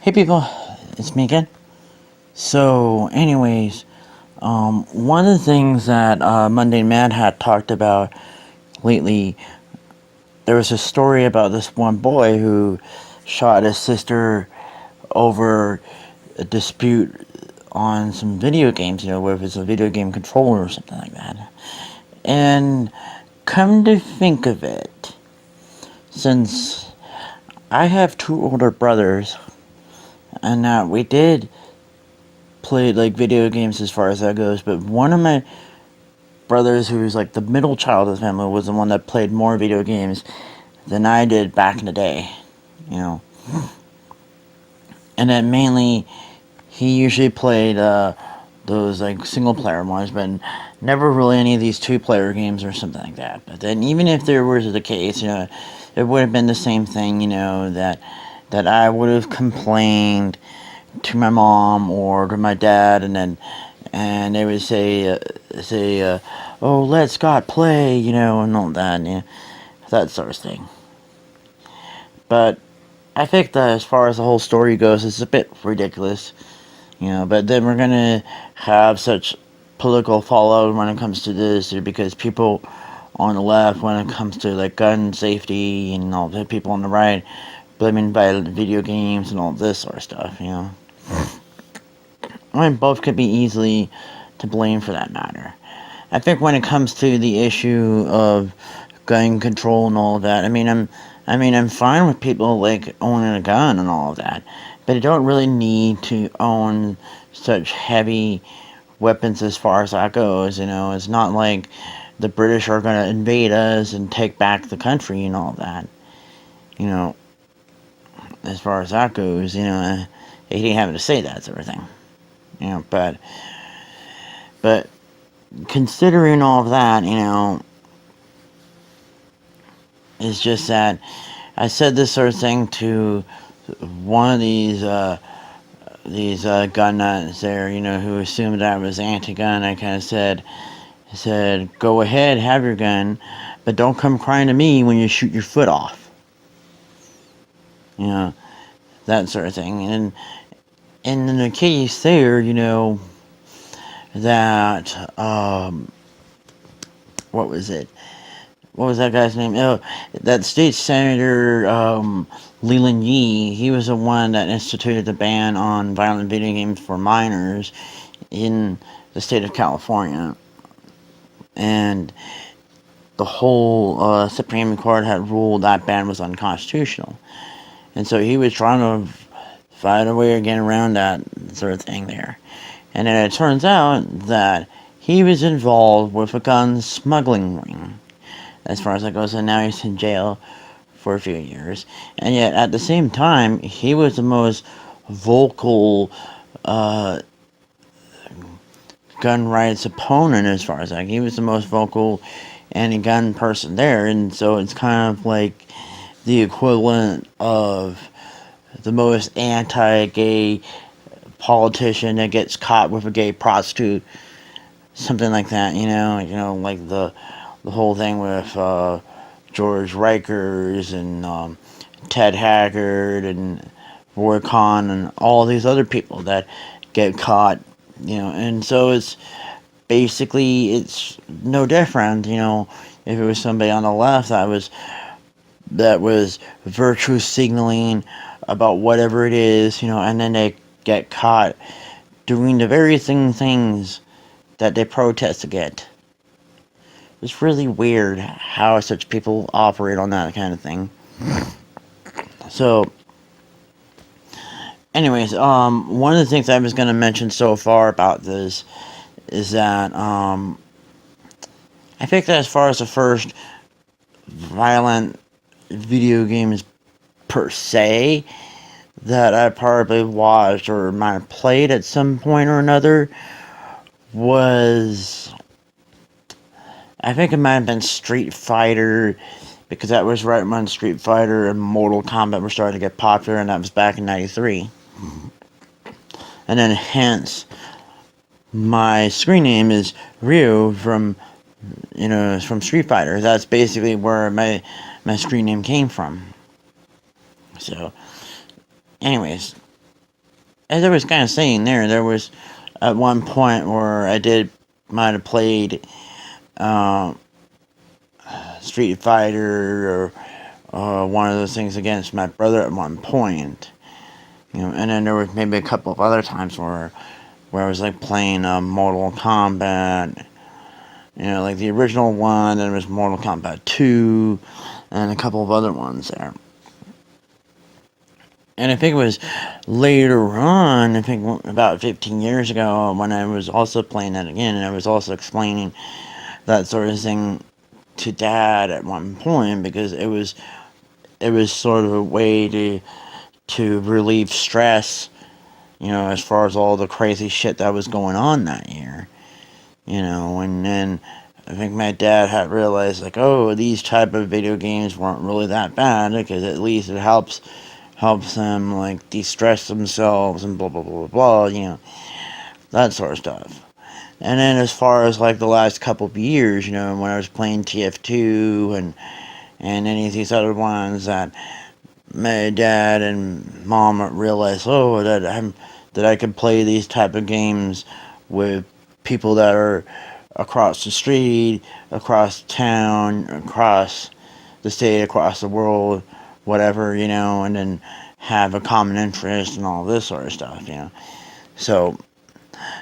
Hey people, it's me again. So, anyways, one of the things that Monday Mad had talked about lately, there was a story about this one boy who shot his sister over a dispute on some video games, whether it's a video game controller or something like that. And come to think of it, since I have two older brothers, and we did played like video games as far as that goes, but one of my brothers, who's like the middle child of the family, was the one that played more video games than I did back in the day, you know. And then mainly, he usually played those like single player ones, but never really any of these 2-player games or something like that. But then, even if there was the case, it would have been the same thing, that I would have complained to my mom or to my dad, and they would say, "Oh, let Scott play," and all that, that sort of thing. But I think that as far as the whole story goes, it's a bit ridiculous, But then we're gonna have such political fallout when it comes to this, because people on the left, when it comes to like gun safety, and all the people on the right blaming by video games and all this sort of stuff. I mean, both could be easily to blame for that matter. I think when it comes to the issue of gun control and all of that, I'm fine with people like owning a gun and all of that, but you don't really need to own such heavy weapons as far as that goes. It's not like the British are going to invade us and take back the country and all that. As far as that goes, I hate having to say that sort of thing. But considering all of that, it's just that I said this sort of thing to one of these gun nuts there, who assumed I was anti-gun. I kind of said, go ahead, have your gun, but don't come crying to me when you shoot your foot off. That sort of thing. And in the case there, that what was it? What was that guy's name? Oh, that state senator, Leland Yee. He was the one that instituted the ban on violent video games for minors in the state of California. And the whole Supreme Court had ruled that ban was unconstitutional. And so he was trying to find a way of getting around that sort of thing there. And then it turns out that he was involved with a gun smuggling ring, as far as that goes, and now he's in jail for a few years. And yet, at the same time, he was the most vocal gun rights opponent, as far as he was the most vocal anti-gun person there. And so it's kind of like the equivalent of the most anti-gay politician that gets caught with a gay prostitute, something like that. Like the whole thing with George Rikers and Ted Haggard and Roy Cohn and all these other people that get caught, and so it's no different, if it was somebody on the left that was virtue signaling about whatever it is, and then they get caught doing the very things that they protest against. It's really weird how such people operate on that kind of thing. So, anyways, one of the things I was going to mention so far about this is that I think that as far as the first violent video games per se that I probably watched or might have played at some point or another was, I think it might have been Street Fighter, because that was right when Street Fighter and Mortal Kombat were starting to get popular, and that was back in '93. And then hence my screen name is Ryu from Street Fighter. That's basically where my screen name came from. So, anyways, as I was kind of saying there was at one point where might have played uh, Street Fighter or one of those things against my brother at one point. And then there was maybe a couple of other times where I was like playing Mortal Kombat, like the original one, and it was Mortal Kombat 2, and a couple of other ones there. And I think it was later on, I think about 15 years ago, when I was also playing that again, and I was also explaining that sort of thing to Dad at one point, because it was sort of a way to relieve stress, as far as all the crazy shit that was going on that year. And then I think my dad had realized, like, oh, these type of video games weren't really that bad, because at least it helps them, like, de-stress themselves and blah, blah, blah, blah, blah, that sort of stuff. And then as far as, like, the last couple of years, when I was playing TF2 and any of these other ones that my dad and mom realized, oh, that I could play these type of games with people that are across the street, across town, across the state, across the world, whatever, and then have a common interest and all this sort of stuff, So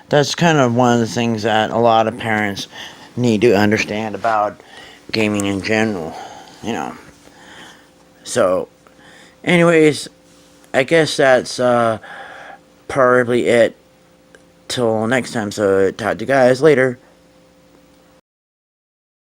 that's kind of one of the things that a lot of parents need to understand about gaming in general, So, anyways, I guess that's probably it till next time. So, talk to you guys later.